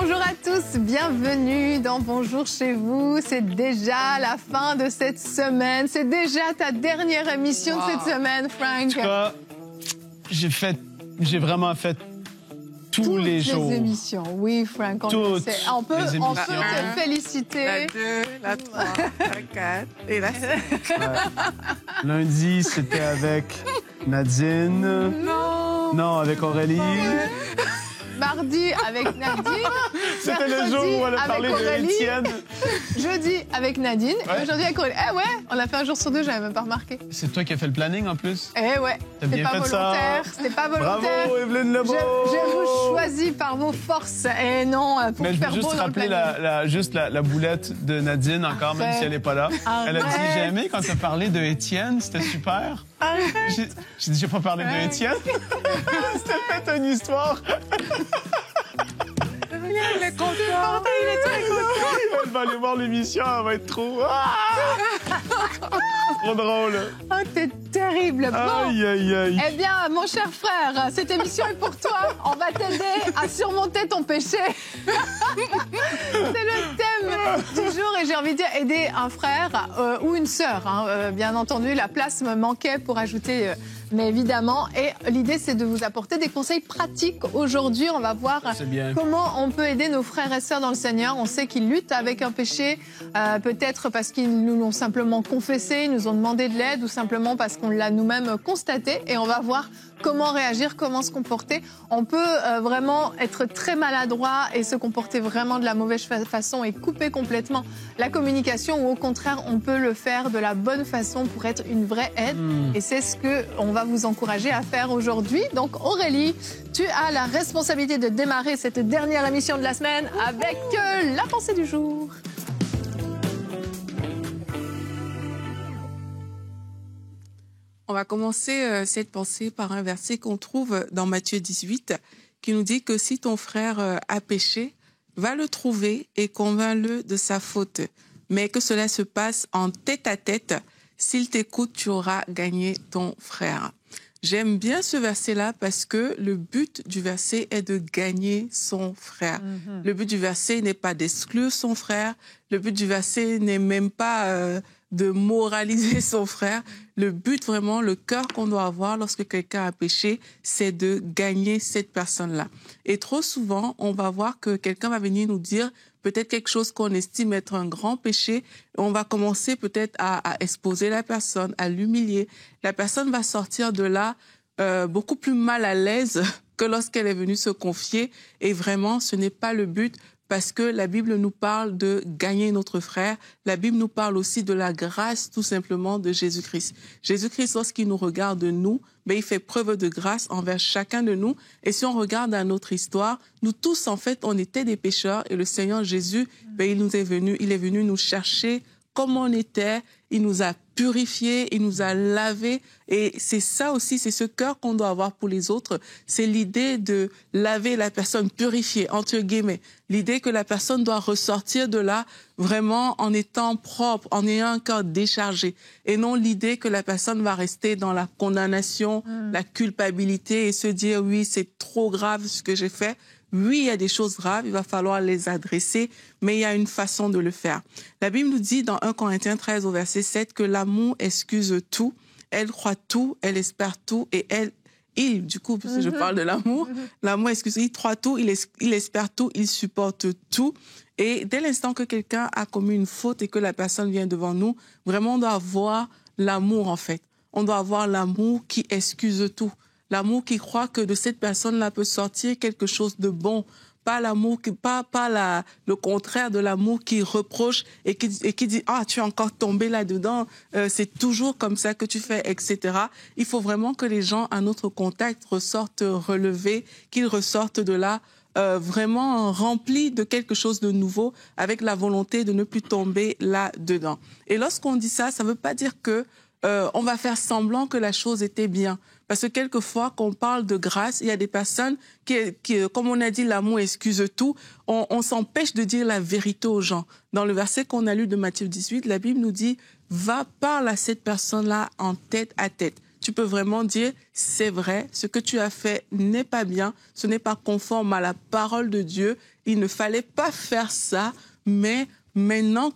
Bonjour à tous, bienvenue dans Bonjour chez vous. C'est déjà la fin de cette semaine. C'est déjà ta dernière émission de cette semaine, Frank. En tout cas, j'ai vraiment fait tous les jours. Les émissions, oui, Frank. On peut te féliciter. La 2, la 3, la 4 et la 5. Lundi, c'était avec Nadine. Non, avec Aurélie. Mardi avec Nadine. C'était le jour où on a parlé de Étienne. Jeudi avec Nadine. Ouais. Et aujourd'hui avec Aurélie. Eh ouais, on l'a fait un jour sur deux, j'avais même pas remarqué. C'est toi qui as fait le planning en plus? Eh ouais, T'as bien fait ça. C'était pas volontaire. Bravo, Evelyne Lebeau. Je vous choisis par vos forces et non pour Mais je faire veux beau juste dans le rappeler planning. la boulette de Nadine encore, même si elle n'est pas là. Arrête. Elle a dit, j'ai aimé quand tu as parlé de Étienne, c'était super. J'ai dit, j'ai pas parlé de Étienne. C'était fait une histoire. Il est content. Il est très content. Elle va aller voir l'émission, elle va être trop... trop drôle. Oh, t'es terrible. Bon. Aïe, aïe, aïe. Eh bien, mon cher frère, cette émission est pour toi. On va t'aider à surmonter ton péché. C'est le thème du jour et j'ai envie de dire aider un frère ou une sœur. Bien entendu, la place me manquait pour ajouter... mais évidemment, et l'idée c'est de vous apporter des conseils pratiques. Aujourd'hui, on va voir comment on peut aider nos frères et sœurs dans le Seigneur. On sait qu'ils luttent avec un péché, peut-être parce qu'ils nous l'ont simplement confessé, ils nous ont demandé de l'aide, ou simplement parce qu'on l'a nous-mêmes constaté. Et on va voir comment réagir, comment se comporter. On peut vraiment être très maladroit et se comporter vraiment de la mauvaise façon et couper complètement la communication, ou au contraire, on peut le faire de la bonne façon pour être une vraie aide. Et c'est ce qu'on va vous encourager à faire aujourd'hui. Donc Aurélie, tu as la responsabilité de démarrer cette dernière émission de la semaine avec la pensée du jour. On va commencer cette pensée par un verset qu'on trouve dans Matthieu 18 qui nous dit que si ton frère a péché, va le trouver et convainc-le de sa faute. Mais que cela se passe en tête-à-tête. S'il t'écoute, tu auras gagné ton frère. J'aime bien ce verset-là parce que le but du verset est de gagner son frère. Le but du verset n'est pas d'exclure son frère. Le but du verset n'est même pas de moraliser son frère. Le but, vraiment, le cœur qu'on doit avoir lorsque quelqu'un a péché, c'est de gagner cette personne-là. Et trop souvent, on va voir que quelqu'un va venir nous dire peut-être quelque chose qu'on estime être un grand péché. On va commencer peut-être à exposer la personne, à l'humilier. La personne va sortir de là beaucoup plus mal à l'aise que lorsqu'elle est venue se confier. Et vraiment, ce n'est pas le but. Parce que la Bible nous parle de gagner notre frère. La Bible nous parle aussi de la grâce, tout simplement, de Jésus-Christ. Jésus-Christ, lorsqu'il nous regarde, nous, il fait preuve de grâce envers chacun de nous. Et si on regarde à notre histoire, nous tous, en fait, on était des pécheurs. Et le Seigneur Jésus, il est venu nous chercher comme on était. Il nous a purifiés, il nous a lavés. Et c'est ça aussi, c'est ce cœur qu'on doit avoir pour les autres. C'est l'idée de laver la personne, purifiée, entre guillemets. L'idée que la personne doit ressortir de là vraiment en étant propre, en ayant un cœur déchargé. Et non l'idée que la personne va rester dans la condamnation, la culpabilité et se dire « oui, c'est trop grave ce que j'ai fait ». Oui, il y a des choses graves, il va falloir les adresser, mais il y a une façon de le faire. La Bible nous dit dans 1 Corinthiens 13 au verset 7 que l'amour excuse tout, elle croit tout, elle espère tout et du coup, parce que je parle de l'amour, l'amour excuse, il croit tout, il espère tout, il supporte tout. Et dès l'instant que quelqu'un a commis une faute et que la personne vient devant nous, vraiment on doit avoir l'amour en fait. On doit avoir l'amour qui excuse tout. L'amour qui croit que de cette personne-là peut sortir quelque chose de bon. Pas l'amour, le contraire de l'amour qui reproche et qui dit « Ah, tu es encore tombé là-dedans, c'est toujours comme ça que tu fais, etc. » Il faut vraiment que les gens à notre contact ressortent relevés, qu'ils ressortent de là vraiment remplis de quelque chose de nouveau avec la volonté de ne plus tomber là-dedans. Et lorsqu'on dit ça, ça ne veut pas dire que on va faire semblant que la chose était bien. Parce que quelquefois, quand on parle de grâce, il y a des personnes qui comme on a dit, l'amour excuse tout, on s'empêche de dire la vérité aux gens. Dans le verset qu'on a lu de Matthieu 18, la Bible nous dit « Va, parle à cette personne-là en tête à tête ». tu peux vraiment dire, c'est vrai, ce que tu as fait n'est pas bien, ce n'est pas conforme à la parole de Dieu, il ne fallait pas faire ça, mais maintenant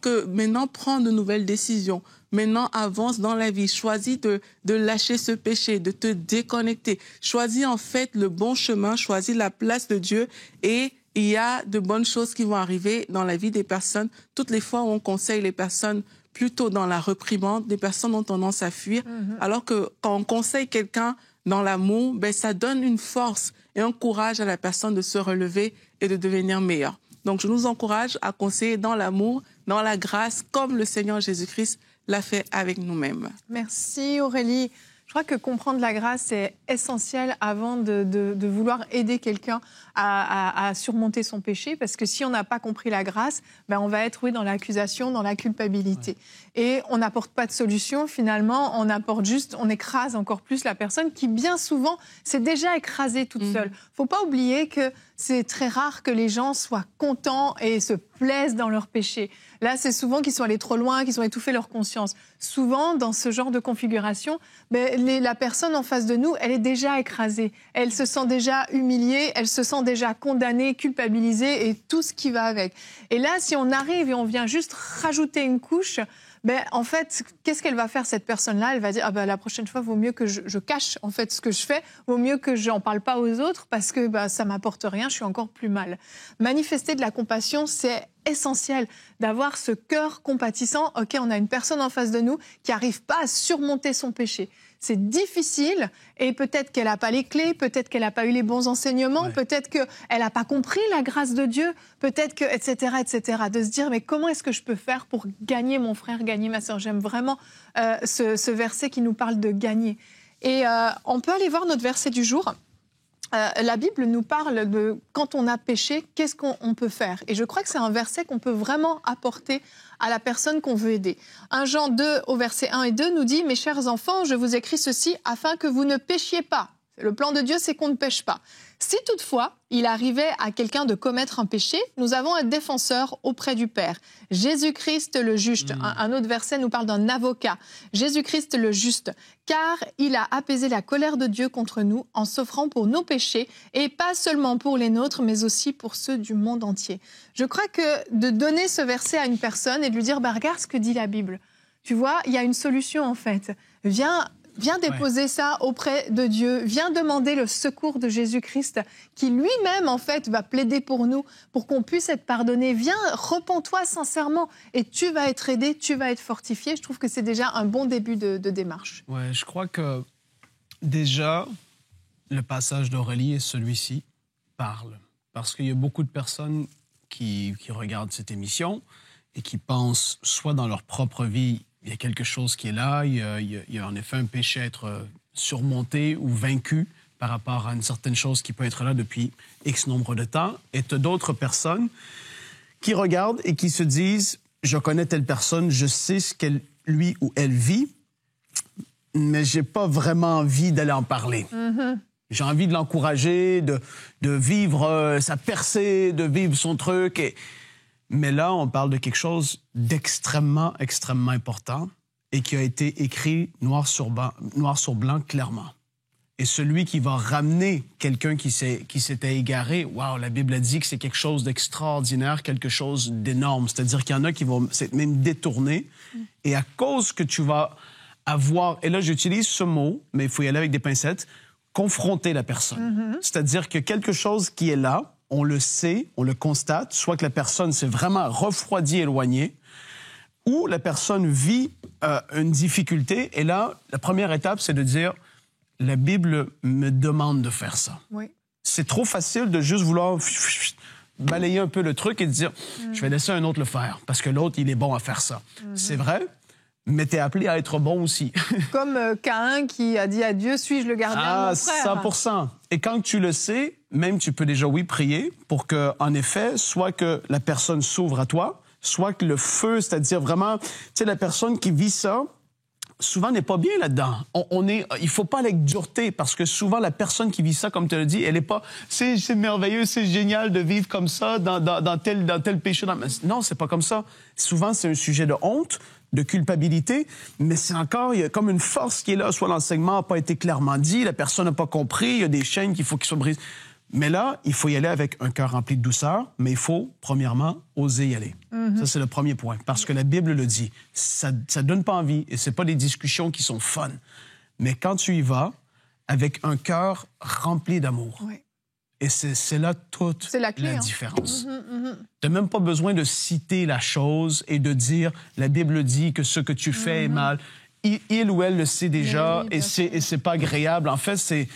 prends de nouvelles décisions. Maintenant, avance dans la vie. Choisis de lâcher ce péché, de te déconnecter. Choisis en fait le bon chemin, choisis la place de Dieu et il y a de bonnes choses qui vont arriver dans la vie des personnes. Toutes les fois où on conseille les personnes plutôt dans la réprimande, des personnes ont tendance à fuir. Alors que quand on conseille quelqu'un dans l'amour, ben, ça donne une force et un courage à la personne de se relever et de devenir meilleure. Donc, je nous encourage à conseiller dans l'amour, dans la grâce, comme le Seigneur Jésus-Christ l'a fait avec nous-mêmes. Merci Aurélie. Je crois que comprendre la grâce est essentiel avant de vouloir aider quelqu'un à surmonter son péché, parce que si on n'a pas compris la grâce, ben on va être dans l'accusation, dans la culpabilité. Ouais. Et on n'apporte pas de solution, finalement, on écrase encore plus la personne qui, bien souvent, s'est déjà écrasée toute seule. Il ne faut pas oublier que c'est très rare que les gens soient contents et se plaisent dans leur péché. Là, c'est souvent qu'ils sont allés trop loin, qu'ils ont étouffé leur conscience. Souvent, dans ce genre de configuration, la personne en face de nous, elle est déjà écrasée. Elle se sent déjà humiliée, elle se sent déjà condamnée, culpabilisée et tout ce qui va avec. Et là, si on arrive et on vient juste rajouter une couche, en fait, qu'est-ce qu'elle va faire, cette personne-là? Elle va dire, la prochaine fois, vaut mieux que je cache en fait ce que je fais, vaut mieux que je n'en parle pas aux autres parce que ça m'apporte rien, je suis encore plus mal. Manifester de la compassion, c'est essentiel d'avoir ce cœur compatissant. Ok, on a une personne en face de nous qui n'arrive pas à surmonter son péché. C'est difficile et peut-être qu'elle n'a pas les clés, peut-être qu'elle n'a pas eu les bons enseignements, peut-être qu'elle n'a pas compris la grâce de Dieu, peut-être que, etc., etc. De se dire, mais comment est-ce que je peux faire pour gagner mon frère, gagner ma sœur? J'aime vraiment ce verset qui nous parle de gagner. Et on peut aller voir notre verset du jour. La Bible nous parle de quand on a péché, qu'est-ce qu'on peut faire? Et je crois que c'est un verset qu'on peut vraiment apporter à la personne qu'on veut aider. 1 Jean 2 au verset 1 et 2 nous dit « Mes chers enfants, je vous écris ceci afin que vous ne péchiez pas. » Le plan de Dieu, c'est qu'on ne pêche pas. Si toutefois, il arrivait à quelqu'un de commettre un péché, nous avons un défenseur auprès du Père. Jésus-Christ le juste. Un autre verset nous parle d'un avocat. Jésus-Christ le juste. Car il a apaisé la colère de Dieu contre nous en s'offrant pour nos péchés, et pas seulement pour les nôtres, mais aussi pour ceux du monde entier. Je crois que de donner ce verset à une personne et de lui dire, regarde ce que dit la Bible. Tu vois, il y a une solution en fait. Viens déposer ça auprès de Dieu. Viens demander le secours de Jésus-Christ qui lui-même, en fait, va plaider pour nous, pour qu'on puisse être pardonné. Viens, repens-toi sincèrement et tu vas être aidé, tu vas être fortifié. Je trouve que c'est déjà un bon début de démarche. Ouais, je crois que déjà, le passage d'Aurélie et celui-ci parlent. Parce qu'il y a beaucoup de personnes qui regardent cette émission et qui pensent soit dans leur propre vie, il y a quelque chose qui est là, il y a en effet un péché à être surmonté ou vaincu par rapport à une certaine chose qui peut être là depuis X nombre de temps. Et tu as d'autres personnes qui regardent et qui se disent « Je connais telle personne, je sais ce qu'elle, lui ou elle vit, mais j'ai pas vraiment envie d'aller en parler. J'ai envie de l'encourager, de vivre sa percée, de vivre son truc. » Mais là, on parle de quelque chose d'extrêmement, extrêmement important et qui a été écrit noir sur blanc clairement. Et celui qui va ramener quelqu'un qui s'était égaré, wow, la Bible a dit que c'est quelque chose d'extraordinaire, quelque chose d'énorme. C'est-à-dire qu'il y en a qui vont s'être même détournés. Et à cause que tu vas avoir, et là j'utilise ce mot, mais il faut y aller avec des pincettes, confronter la personne. C'est-à-dire que quelque chose qui est là, on le sait, on le constate, soit que la personne s'est vraiment refroidie, éloignée, ou la personne vit une difficulté. Et là, la première étape, c'est de dire, la Bible me demande de faire ça. Oui. C'est trop facile de juste vouloir balayer un peu le truc et de dire, je vais laisser un autre le faire, parce que l'autre, il est bon à faire ça. C'est vrai, mais t'es appelé à être bon aussi. Comme Caïn qui a dit à Dieu, suis-je le gardien de mon frère? 100%. Et quand tu le sais, même tu peux déjà, prier pour que, en effet, soit que la personne s'ouvre à toi, soit que le feu, c'est-à-dire vraiment, tu sais, la personne qui vit ça, souvent n'est pas bien là-dedans. Il faut pas avec dureté, parce que souvent, la personne qui vit ça, comme tu l'as dit, elle est pas, c'est merveilleux, c'est génial de vivre comme ça, dans tel péché. Non, c'est pas comme ça. Souvent, c'est un sujet de honte. de culpabilité, mais c'est encore, il y a comme une force qui est là, soit l'enseignement n'a pas été clairement dit, la personne n'a pas compris, il y a des chaînes qu'il faut qu'ils soient brisées. Mais là, il faut y aller avec un cœur rempli de douceur, mais il faut, premièrement, oser y aller. Ça, c'est le premier point, parce que la Bible le dit. Ça donne pas envie, et c'est pas des discussions qui sont fun. Mais quand tu y vas, avec un cœur rempli d'amour, et c'est là toute la clé, différence. Tu n'as même pas besoin de citer la chose et de dire, la Bible dit que ce que tu fais est mal. Il ou elle le sait déjà, et c'est pas agréable. En fait, c'est...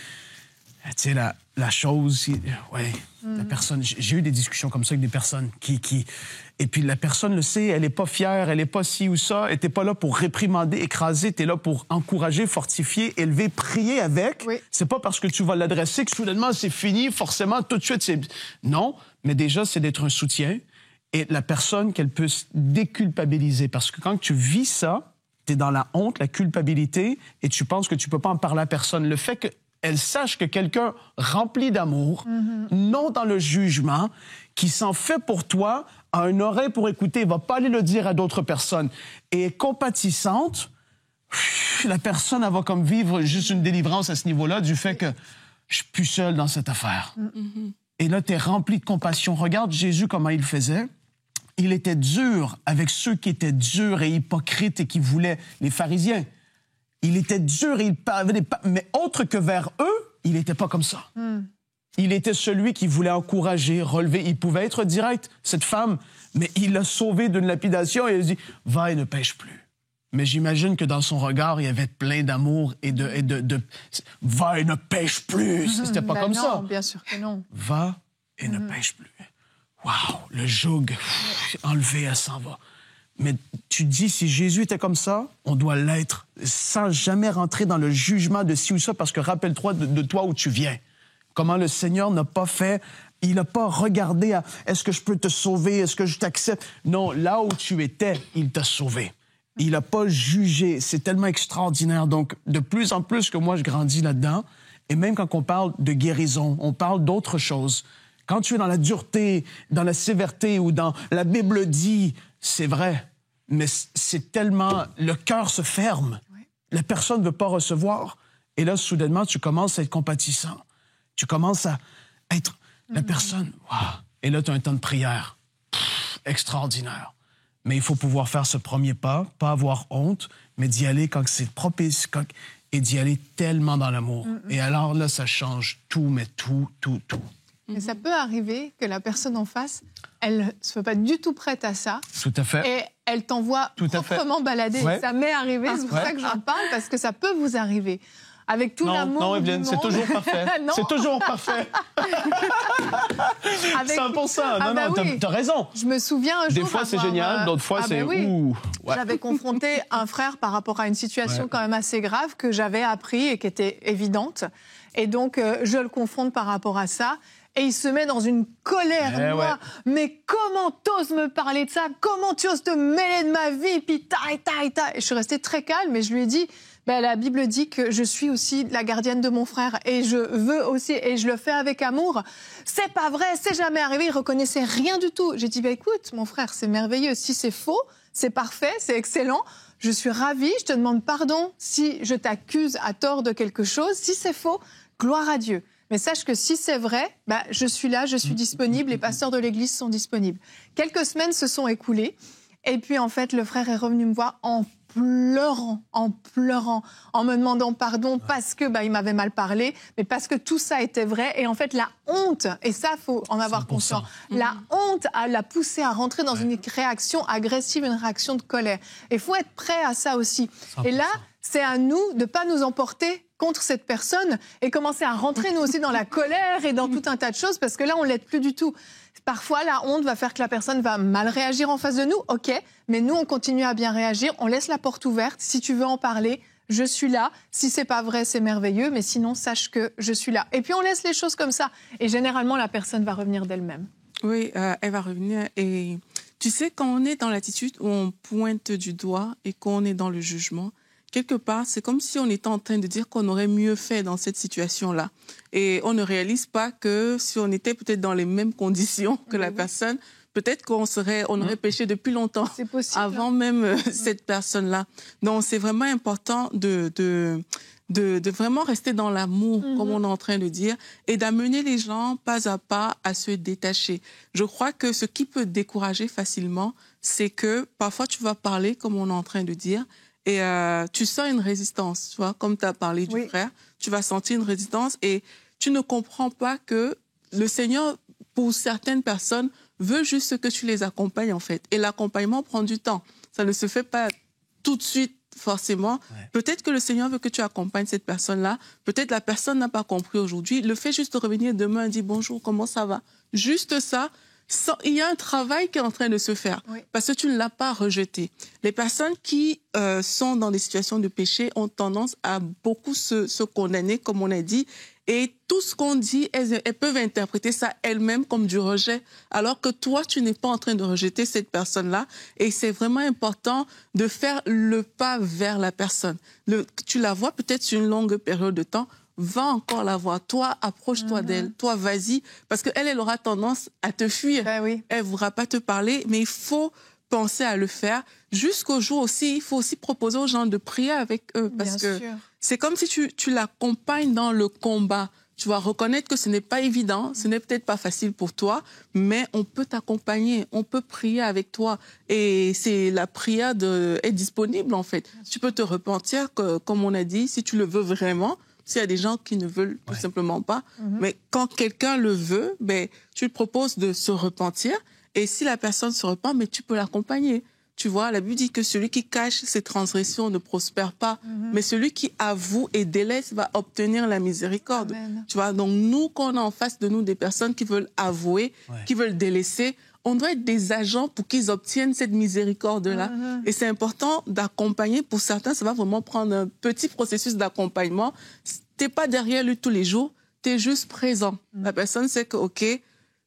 Tu sais, la chose, la personne... J'ai eu des discussions comme ça avec des personnes qui... Et puis la personne le sait, elle n'est pas fière, elle n'est pas ci ou ça, elle n'est pas là pour réprimander, écraser, tu es là pour encourager, fortifier, élever, prier avec. Oui. C'est pas parce que tu vas l'adresser que soudainement c'est fini, forcément, tout de suite, c'est... Non, mais déjà, c'est d'être un soutien et la personne qu'elle peut se déculpabiliser. Parce que quand tu vis ça, tu es dans la honte, la culpabilité, et tu penses que tu peux pas en parler à personne. Le fait que elle sache que quelqu'un rempli d'amour, non dans le jugement, qui s'en fait pour toi, a une oreille pour écouter, il va pas aller le dire à d'autres personnes, et est compatissante, la personne, elle va comme vivre juste une délivrance à ce niveau-là du fait que je suis plus seul dans cette affaire. Et là, tu es rempli de compassion. Regarde Jésus, comment il faisait. Il était dur avec ceux qui étaient durs et hypocrites et qui voulaient, les pharisiens. Il était dur, il parlait, mais autre que vers eux, il n'était pas comme ça. Il était celui qui voulait encourager, relever. Il pouvait être direct, cette femme, mais il l'a sauvée d'une lapidation et il a dit « Va et ne pêche plus ». Mais j'imagine que dans son regard, il y avait plein d'amour et de « Va et ne pêche plus ». C'était pas comme ça. Non, bien sûr que non. Va et ne pêche plus. Waouh, le joug enlevé, elle s'en va. Mais tu dis, si Jésus était comme ça, on doit l'être, sans jamais rentrer dans le jugement de ci ou ça, parce que rappelle-toi de toi où tu viens. Comment le Seigneur n'a pas fait, il n'a pas regardé à est-ce que je peux te sauver, est-ce que je t'accepte. Non, là où tu étais, il t'a sauvé. Il n'a pas jugé. C'est tellement extraordinaire. Donc, de plus en plus que moi, je grandis là-dedans, et même quand on parle de guérison, on parle d'autres choses. Quand tu es dans la dureté, dans la sévérité ou dans la Bible dit, c'est vrai, mais c'est tellement... Le cœur se ferme. La personne ne veut pas recevoir. Et là, soudainement, tu commences à être compatissant. Tu commences à être la personne. Wow. Et là, tu as un temps de prière. Extraordinaire. Mais il faut pouvoir faire ce premier pas, pas avoir honte, mais d'y aller quand c'est propice et d'y aller tellement dans l'amour. Et alors là, ça change tout, mais tout. Et ça peut arriver que la personne en face, elle ne soit pas du tout prête à ça. Tout à fait. Et elle t'envoie proprement balader. Ouais. Ça m'est arrivé, c'est pour ça que j'en parle, parce que ça peut vous arriver. Avec tout l'amour Non, Evelyne, du c'est monde. toujours parfait. C'est toujours parfait. Avec... 100%. Non, oui. t'as raison. Je me souviens un jour... Des fois, c'est génial. D'autres fois, c'est... Oui. Ouh. Ouais. J'avais confronté un frère par rapport à une situation quand même assez grave que j'avais appris et qui était évidente. Et donc, je le confronte par rapport à ça. Et il se met dans une colère noire. Mais comment t'oses me parler de ça? Comment tu oses te mêler de ma vie? Puis Et je suis restée très calme et je lui ai dit... la Bible dit que je suis aussi la gardienne de mon frère et je veux aussi, et je le fais avec amour. C'est pas vrai, c'est jamais arrivé, il reconnaissait rien du tout. J'ai dit, écoute, mon frère, c'est merveilleux. Si c'est faux, c'est parfait, c'est excellent. Je suis ravie, je te demande pardon si je t'accuse à tort de quelque chose. Si c'est faux, gloire à Dieu. Mais sache que si c'est vrai, je suis là, je suis disponible, les pasteurs de l'église sont disponibles. Quelques semaines se sont écoulées et puis en fait, le frère est revenu me voir en pleurant, en me demandant pardon parce que il m'avait mal parlé, mais parce que tout ça était vrai. Et en fait, la honte, et ça, faut en avoir 100%. Conscience, la honte l'a poussé à rentrer dans une réaction agressive, une réaction de colère. Et il faut être prêt à ça aussi. 100%. Et là, c'est à nous de ne pas nous emporter contre cette personne et commencer à rentrer, nous aussi, dans la colère et dans tout un tas de choses, parce que là, on ne l'aide plus du tout. Parfois, la honte va faire que la personne va mal réagir en face de nous, ok, mais nous, on continue à bien réagir, on laisse la porte ouverte. Si tu veux en parler, je suis là. Si c'est pas vrai, c'est merveilleux, mais sinon, sache que je suis là. Et puis, on laisse les choses comme ça. Et généralement, la personne va revenir d'elle-même. Oui, elle va revenir. Et tu sais, quand on est dans l'attitude où on pointe du doigt et qu'on est dans le jugement, quelque part, c'est comme si on était en train de dire qu'on aurait mieux fait dans cette situation-là. Et on ne réalise pas que si on était peut-être dans les mêmes conditions que la personne, peut-être qu'on aurait péché depuis longtemps. C'est possible. Avant même cette personne-là. Donc, c'est vraiment important de vraiment rester dans l'amour, comme on est en train de dire, et d'amener les gens pas à pas à se détacher. Je crois que ce qui peut décourager facilement, c'est que parfois tu vas parler, comme on est en train de dire, et tu sens une résistance, tu vois, comme tu as parlé du frère, tu vas sentir une résistance et tu ne comprends pas que le Seigneur, pour certaines personnes, veut juste que tu les accompagnes, en fait. Et l'accompagnement prend du temps. Ça ne se fait pas tout de suite, forcément. Ouais. Peut-être que le Seigneur veut que tu accompagnes cette personne-là. Peut-être la personne n'a pas compris aujourd'hui. Le fait juste de revenir demain et dire bonjour, comment ça va? Juste ça, il y a un travail qui est en train de se faire parce que tu ne l'as pas rejeté. Les personnes qui sont dans des situations de péché ont tendance à beaucoup se condamner, comme on a dit, et tout ce qu'on dit, elles peuvent interpréter ça elles-mêmes comme du rejet, alors que toi, tu n'es pas en train de rejeter cette personne-là. Et c'est vraiment important de faire le pas vers la personne. Tu la vois peut-être sur une longue période de temps, va encore la voir. Toi, approche-toi d'elle. Toi, vas-y. Parce qu'elle aura tendance à te fuir. Ben oui. Elle ne voudra pas te parler, mais il faut penser à le faire. Jusqu'au jour aussi, il faut aussi proposer aux gens de prier avec eux. Parce que c'est comme si tu l'accompagnes dans le combat. Tu vas reconnaître que ce n'est pas évident, ce n'est peut-être pas facile pour toi, mais on peut t'accompagner, on peut prier avec toi. Et la prière est disponible, en fait. Tu peux te repentir, comme on a dit, si tu le veux vraiment. S'il y a des gens qui ne veulent tout simplement pas. Mais quand quelqu'un le veut, tu lui proposes de se repentir. Et si la personne se repent, mais tu peux l'accompagner. Tu vois, la Bible dit que celui qui cache ses transgressions ne prospère pas. Mais celui qui avoue et délaisse va obtenir la miséricorde. Amen. Tu vois, donc nous, quand on a en face de nous des personnes qui veulent avouer, qui veulent délaisser, on doit être des agents pour qu'ils obtiennent cette miséricorde-là. Et c'est important d'accompagner. Pour certains, ça va vraiment prendre un petit processus d'accompagnement. T'es pas derrière lui tous les jours, t'es juste présent. La personne sait que, OK,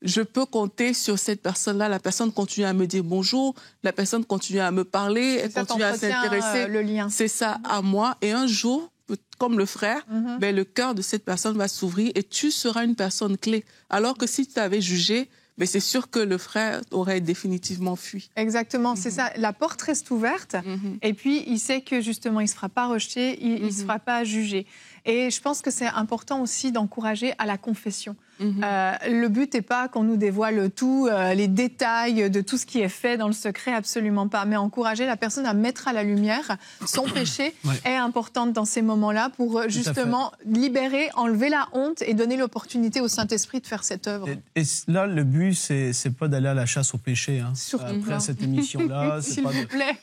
je peux compter sur cette personne-là. La personne continue à me dire bonjour, la personne continue à me parler, elle continue à s'intéresser. Le lien. C'est ça à moi. Et un jour, comme le frère, le cœur de cette personne va s'ouvrir et tu seras une personne clé. Alors que si tu t'avais jugé, mais c'est sûr que le frère aurait définitivement fui. Exactement, c'est ça. La porte reste ouverte et puis il sait que justement, il ne se fera pas rejeter, il ne se fera pas juger. Et je pense que c'est important aussi d'encourager à la confession. Le but n'est pas qu'on nous dévoile tout, les détails de tout ce qui est fait dans le secret, absolument pas. Mais encourager la personne à mettre à la lumière son péché est important dans ces moments-là pour justement libérer, enlever la honte et donner l'opportunité au Saint-Esprit de faire cette œuvre. Et là, le but, c'est pas d'aller à la chasse au péché. Hein. Surtout après cette émission-là, c'est s'il pas vous plaît.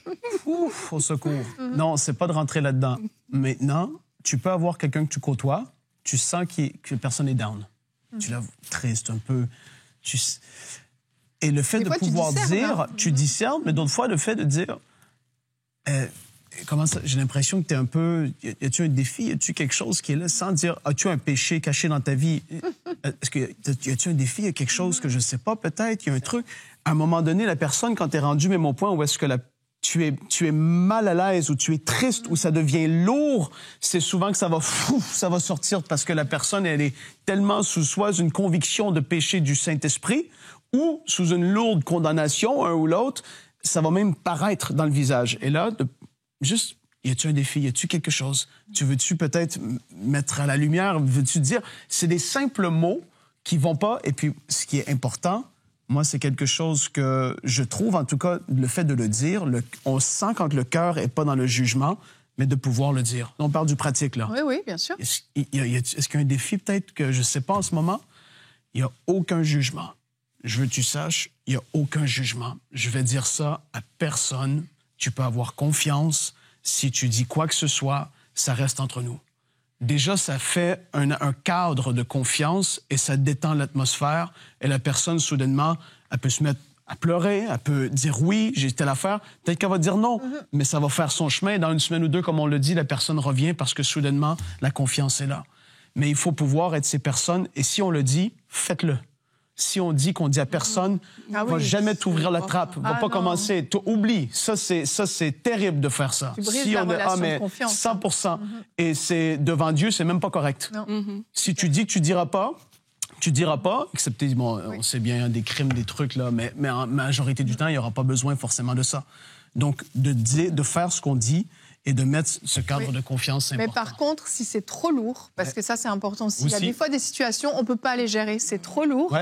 Ouf, au secours. Non, c'est pas de rentrer là-dedans. Maintenant, tu peux avoir quelqu'un que tu côtoies, tu sens que la personne est down. Tu la vois triste un peu. Et le fait de pouvoir dire, tu discernes, mais d'autres fois, le fait de dire, comment ça, j'ai l'impression que tu es un peu, y a-tu un défi, y a-tu quelque chose qui est là, sans dire, as-tu un péché caché dans ta vie? Est-ce que, y a-tu un défi, y a quelque chose que je sais pas, peut-être, il y a un truc. À un moment donné, la personne, quand tu es rendu même au point où est-ce que tu es mal à l'aise, ou tu es triste, ou ça devient lourd, c'est souvent que ça va sortir parce que la personne, elle est tellement sous soit une conviction de péché du Saint-Esprit ou sous une lourde condamnation, un ou l'autre, ça va même paraître dans le visage. Et là, juste, y a-tu un défi, y a-tu quelque chose? Veux-tu peut-être mettre à la lumière, veux-tu dire? C'est des simples mots qui vont pas, et puis ce qui est important, moi, c'est quelque chose que je trouve, en tout cas, le fait de le dire, on sent quand le cœur n'est pas dans le jugement, mais de pouvoir le dire. On parle du pratique, là. Oui, oui, bien sûr. Est-ce qu'il y a un défi, peut-être, que je ne sais pas en ce moment? Il n'y a aucun jugement. Je veux que tu saches, il n'y a aucun jugement. Je vais dire ça à personne. Tu peux avoir confiance. Si tu dis quoi que ce soit, ça reste entre nous. Déjà, ça fait un cadre de confiance et ça détend l'atmosphère. Et la personne, soudainement, elle peut se mettre à pleurer, elle peut dire oui, j'ai telle affaire. Peut-être qu'elle va dire non, mais ça va faire son chemin. Dans une semaine ou deux, comme on le dit, la personne revient parce que soudainement, la confiance est là. Mais il faut pouvoir être ces personnes. Et si on le dit, faites-le. Si on dit qu'on dit à personne, va jamais t'ouvrir la trappe, va pas commencer. Oublie, ça c'est terrible de faire ça. Tu brises la relation de confiance. 100%. Et c'est devant Dieu, c'est même pas correct. Si tu dis que tu diras pas, Tu diras pas, excepté, bon, on sait bien des crimes, des trucs, là, mais en majorité du temps, il n'y aura pas besoin forcément de ça. Donc, de faire ce qu'on dit et de mettre ce cadre de confiance, c'est important. Mais par contre, si c'est trop lourd, parce que ça, c'est important aussi. Il y a des fois des situations, on ne peut pas les gérer, c'est trop lourd.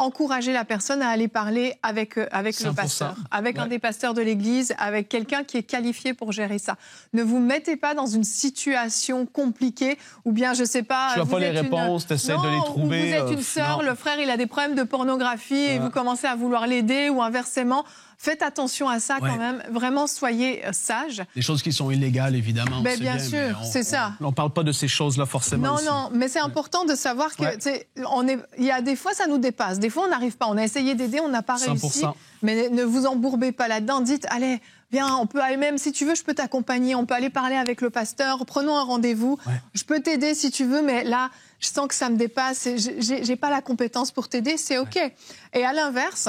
Encourager la personne à aller parler avec le pasteur, avec un des pasteurs de l'Église, avec quelqu'un qui est qualifié pour gérer ça. Ne vous mettez pas dans une situation compliquée ou bien, je ne sais pas... Tu n'as pas les réponses, tu essaies de les trouver. Vous êtes une sœur, le frère, il a des problèmes de pornographie et vous commencez à vouloir l'aider ou inversement. Faites attention à ça quand même. Vraiment, soyez sages. Des choses qui sont illégales, évidemment. Mais bien sûr, c'est ça. On ne parle pas de ces choses-là forcément. Non, ici. non, mais c'est important de savoir que il y a des fois, ça nous dépasse. Des fois, on n'arrive pas. On a essayé d'aider, on n'a pas 100%. réussi. Mais ne vous embourbez pas là-dedans. Dites, allez, viens, on peut aller même, si tu veux, je peux t'accompagner. On peut aller parler avec le pasteur. Prenons un rendez-vous. Je peux t'aider si tu veux, mais là, je sens que ça me dépasse. J'ai pas la compétence pour t'aider. C'est OK. Et à l'inverse...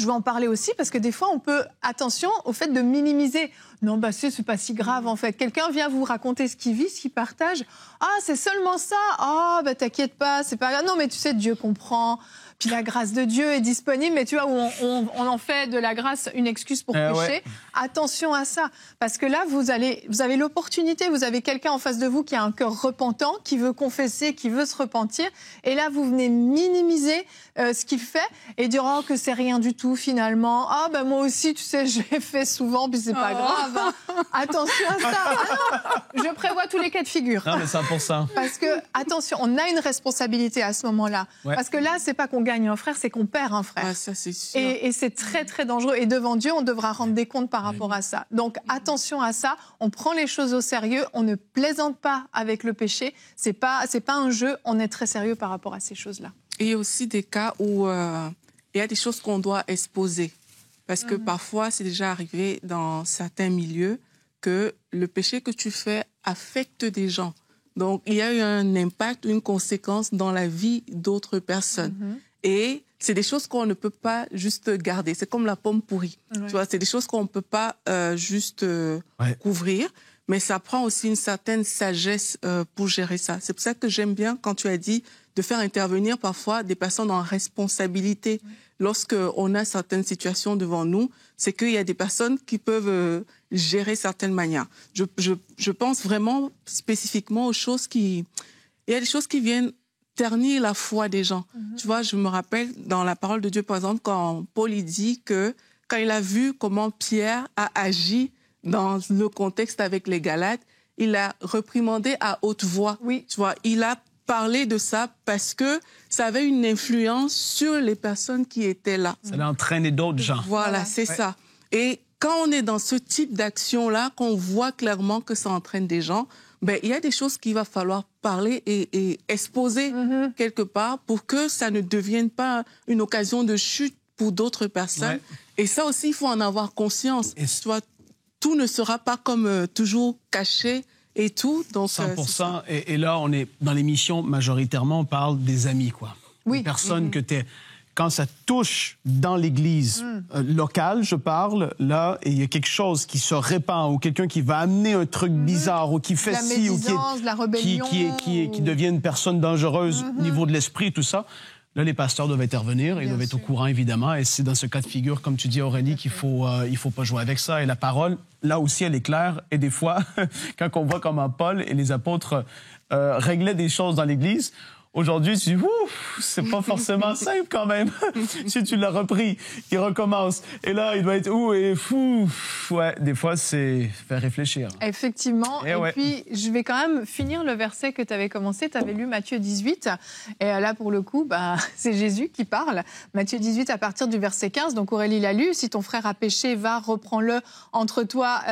Je vais en parler aussi parce que des fois, on peut... Attention au fait de minimiser. Non, bah c'est pas si grave en fait. Quelqu'un vient vous raconter ce qu'il vit, ce qu'il partage. Ah, c'est seulement ça. Ah, bah t'inquiète pas, c'est pas grave. Non, mais tu sais, Dieu comprend. Puis la grâce de Dieu est disponible. Mais tu vois, on en fait de la grâce une excuse pour pécher. Attention à ça. Parce que là, vous avez l'opportunité, vous avez quelqu'un en face de vous qui a un cœur repentant, qui veut confesser, qui veut se repentir. Et là, vous venez minimiser ce qu'il fait et dire oh, que c'est rien du tout finalement. Ah, ben moi aussi, tu sais, je l'ai fait souvent, puis c'est pas grave. Hein. Attention à ça. Ah non, je prévois tous les cas de figure. Non, mais 100%. Parce que, attention, on a une responsabilité à ce moment-là. Parce que là, c'est pas qu'on gagne un frère, c'est qu'on perd un frère. Ah, ça, c'est sûr. Et c'est très, très dangereux. Et devant Dieu, on devra rendre des comptes par rapport à ça. Donc, attention à ça. On prend les choses au sérieux. On ne plaisante pas avec le péché. C'est pas un jeu. On est très sérieux par rapport à ces choses-là. Et il y a aussi des cas où il y a des choses qu'on doit exposer. Parce que parfois, c'est déjà arrivé dans certains milieux que le péché que tu fais affecte des gens. Donc, il y a eu un impact, une conséquence dans la vie d'autres personnes. Et c'est des choses qu'on ne peut pas juste garder. C'est comme la pomme pourrie. Tu vois, c'est des choses qu'on ne peut pas juste couvrir. Mais ça prend aussi une certaine sagesse pour gérer ça. C'est pour ça que j'aime bien quand tu as dit de faire intervenir parfois des personnes en responsabilité. Lorsqu'on a certaines situations devant nous, c'est qu'il y a des personnes qui peuvent gérer certaines manières. Je pense vraiment spécifiquement aux choses qui... Il y a des choses qui viennent ternir la foi des gens. Tu vois, je me rappelle dans la parole de Dieu, par exemple, quand Paul il dit que quand il a vu comment Pierre a agi dans le contexte avec les Galates, il a reprimandé à haute voix. Oui. Tu vois, il a parlé de ça parce que ça avait une influence sur les personnes qui étaient là. Ça a entraîné d'autres gens. Voilà, c'est ça. Et quand on est dans ce type d'action-là, qu'on voit clairement que ça entraîne des gens, ben, il y a des choses qu'il va falloir parler et exposer quelque part pour que ça ne devienne pas une occasion de chute pour d'autres personnes. Et ça aussi, il faut en avoir conscience. Tu vois, tout ne sera pas comme toujours caché et tout. Donc, 100%. Et là, on est dans l'émission, majoritairement, on parle des amis, quoi. Oui. Des personnes que t'es... Quand ça touche dans l'Église locale, je parle, là, et il y a quelque chose qui se répand, ou quelqu'un qui va amener un truc bizarre, ou qui fait ci, ou qui devient une personne dangereuse au niveau de l'esprit, tout ça. Là, les pasteurs doivent intervenir, ils doivent être au courant, évidemment, et c'est dans ce cas de figure, comme tu dis, Aurélie, qu'il faut pas jouer avec ça. Et la parole, là aussi, elle est claire, et des fois, quand on voit comment Paul et les apôtres réglaient des choses dans l'Église, aujourd'hui, tu dis, ouf, c'est pas forcément simple quand même. Si tu l'as repris, il recommence. Et là, il doit être où et fou. Ouais, des fois, c'est faire réfléchir. Effectivement. Et puis, je vais quand même finir le verset que tu avais commencé. Tu avais lu Matthieu 18. Et là, pour le coup, c'est Jésus qui parle. Matthieu 18 à partir du verset 15. Donc, Aurélie l'a lu. Si ton frère a péché, va, reprends-le entre toi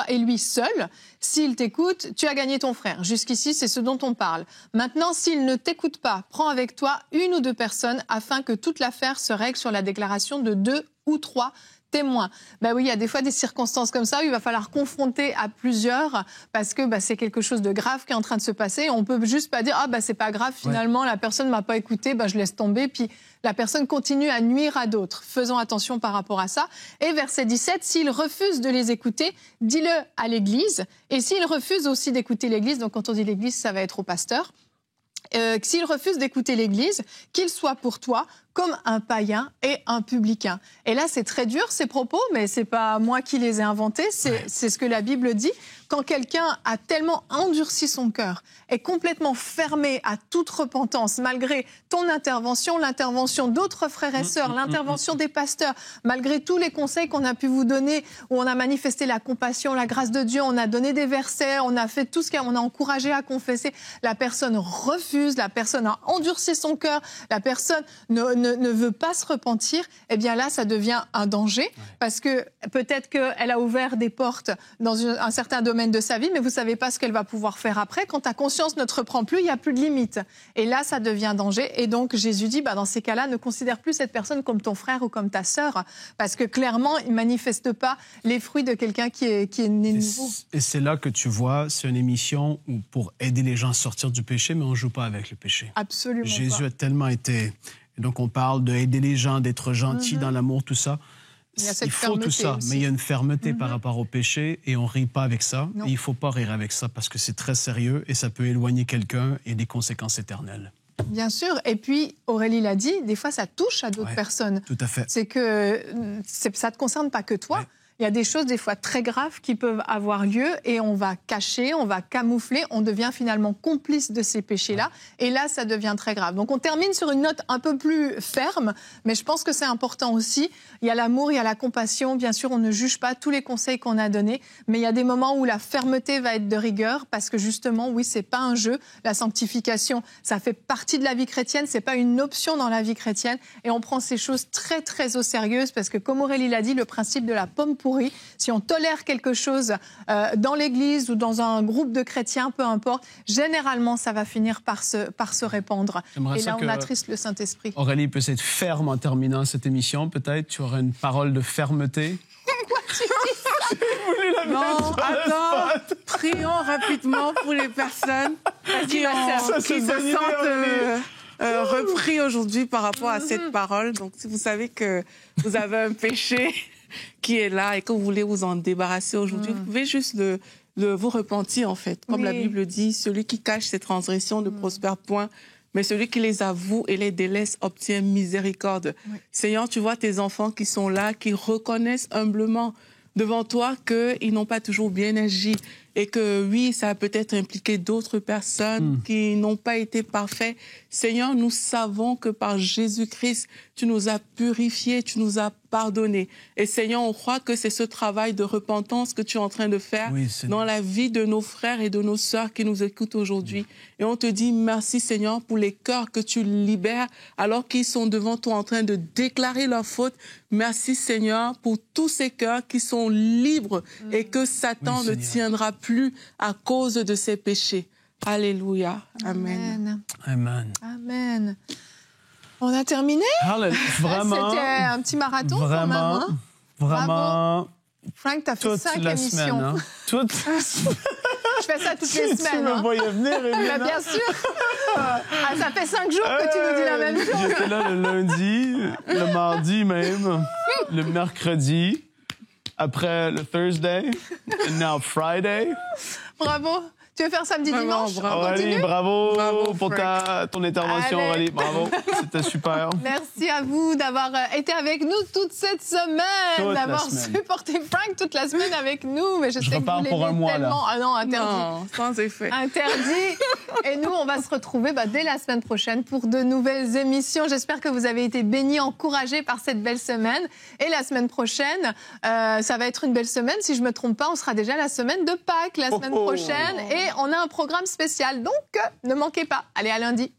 et lui seul. S'il t'écoute, tu as gagné ton frère. Jusqu'ici, c'est ce dont on parle. Maintenant, s'il ne t'écoute pas, prends avec toi 1 ou 2 personnes afin que toute l'affaire se règle sur la déclaration de 2 ou 3 témoins. Ben oui, il y a des fois des circonstances comme ça où il va falloir confronter à plusieurs parce que c'est quelque chose de grave qui est en train de se passer. On peut juste pas dire c'est pas grave finalement, la personne m'a pas écouté, je laisse tomber, puis la personne continue à nuire à d'autres. Faisons attention par rapport à ça. Et verset 17, s'il refuse de les écouter, dis-le à l'Église. Et s'il refuse aussi d'écouter l'Église, donc quand on dit l'Église, ça va être au pasteur. s'il refuse d'écouter l'Église, qu'il soit pour toi comme un païen et un publicain. Et là, c'est très dur, ces propos, mais c'est pas moi qui les ai inventés, c'est ce que la Bible dit. Quand quelqu'un a tellement endurci son cœur, est complètement fermé à toute repentance, malgré ton intervention, l'intervention d'autres frères et sœurs, l'intervention des pasteurs, malgré tous les conseils qu'on a pu vous donner, où on a manifesté la compassion, la grâce de Dieu, on a donné des versets, on a fait tout ce qu'on a encouragé à confesser, la personne refuse, la personne a endurci son cœur, la personne ne veut pas se repentir, eh bien là, ça devient un danger, parce que peut-être qu'elle a ouvert des portes dans un certain domaine de sa vie, mais vous ne savez pas ce qu'elle va pouvoir faire après. Quand ta conscience ne te reprend plus, il n'y a plus de limite. Et là, ça devient danger. Et donc, Jésus dit, dans ces cas-là, ne considère plus cette personne comme ton frère ou comme ta sœur, parce que clairement, il ne manifeste pas les fruits de quelqu'un qui est né nouveau. Et c'est là que tu vois, c'est une émission où pour aider les gens à sortir du péché, mais on ne joue pas avec le péché. Absolument Jésus pas. a tellement été... Et donc, on parle d'aider les gens, d'être gentil dans l'amour, tout ça. Il faut tout ça, aussi. mais il y a une fermeté par rapport au péché et on ne rit pas avec ça. Et il ne faut pas rire avec ça parce que c'est très sérieux et ça peut éloigner quelqu'un et des conséquences éternelles. Bien sûr. Et puis, Aurélie l'a dit, des fois, ça touche à d'autres personnes. Tout à fait. C'est que ça ne te concerne pas que toi. Il y a des choses, des fois, très graves qui peuvent avoir lieu et on va cacher, on va camoufler, on devient finalement complice de ces péchés-là. Et là, ça devient très grave. Donc, on termine sur une note un peu plus ferme, mais je pense que c'est important aussi. Il y a l'amour, il y a la compassion. Bien sûr, on ne juge pas tous les conseils qu'on a donnés, mais il y a des moments où la fermeté va être de rigueur parce que justement, oui, c'est pas un jeu. La sanctification, ça fait partie de la vie chrétienne, c'est pas une option dans la vie chrétienne. Et on prend ces choses très, très au sérieux parce que, comme Aurélie l'a dit, le principe de la pomme pourri. Si on tolère quelque chose dans l'Église ou dans un groupe de chrétiens, peu importe, généralement, ça va finir par se répandre. Et là, on attriste le Saint-Esprit. Aurélie peut être ferme en terminant cette émission, peut-être. Tu aurais une parole de fermeté. Pourquoi tu dis ça? Non, attends, prions rapidement pour les personnes qui se sentent repris aujourd'hui par rapport à cette parole. Donc, si vous savez que vous avez un péché qui est là et que vous voulez vous en débarrasser aujourd'hui, vous pouvez juste vous repentir, en fait. Comme la Bible dit, celui qui cache ses transgressions ne prospère point, mais celui qui les avoue et les délaisse obtient miséricorde. Seigneur, tu vois tes enfants qui sont là, qui reconnaissent humblement devant toi qu'ils n'ont pas toujours bien agi et que oui, ça a peut-être impliqué d'autres personnes qui n'ont pas été parfaits. Seigneur, nous savons que par Jésus-Christ, tu nous as purifiés, tu nous as pardonnés. Et Seigneur, on croit que c'est ce travail de repentance que tu es en train de faire dans la vie de nos frères et de nos sœurs qui nous écoutent aujourd'hui. Et on te dit merci, Seigneur, pour les cœurs que tu libères alors qu'ils sont devant toi en train de déclarer leur faute. Merci, Seigneur, pour tous ces cœurs qui sont libres et que Satan ne tiendra plus à cause de ses péchés. Alléluia. Amen. Amen. Amen. On a terminé? Vraiment. C'était un petit marathon. Vraiment. Quand même, hein? Vraiment. Bravo. Frank, t'as fait 5 émissions. Semaine, hein? Toute Je fais ça toutes les semaines. Tu me voyais venir, bah, bien sûr. Ça fait 5 jours que tu nous dis la même chose. J'étais là le lundi, le mardi même, le mercredi, après le Thursday, et now Friday. Bravo. Tu veux faire samedi, dimanche? Aurélie, bravo pour ton intervention, Aurélie. Bravo, c'était super. Merci à vous d'avoir été avec nous toute cette semaine, d'avoir supporté Frank toute la semaine avec nous. Mais je sais repars que vous pour un mois, tellement. là. Ah non, interdit. Non, sans effet. Interdit. Et nous, on va se retrouver dès la semaine prochaine pour de nouvelles émissions. J'espère que vous avez été bénis, encouragés par cette belle semaine. Et la semaine prochaine, ça va être une belle semaine. Si je ne me trompe pas, on sera déjà la semaine de Pâques la semaine prochaine. Et on a un programme spécial. Donc, ne manquez pas. Allez, à lundi.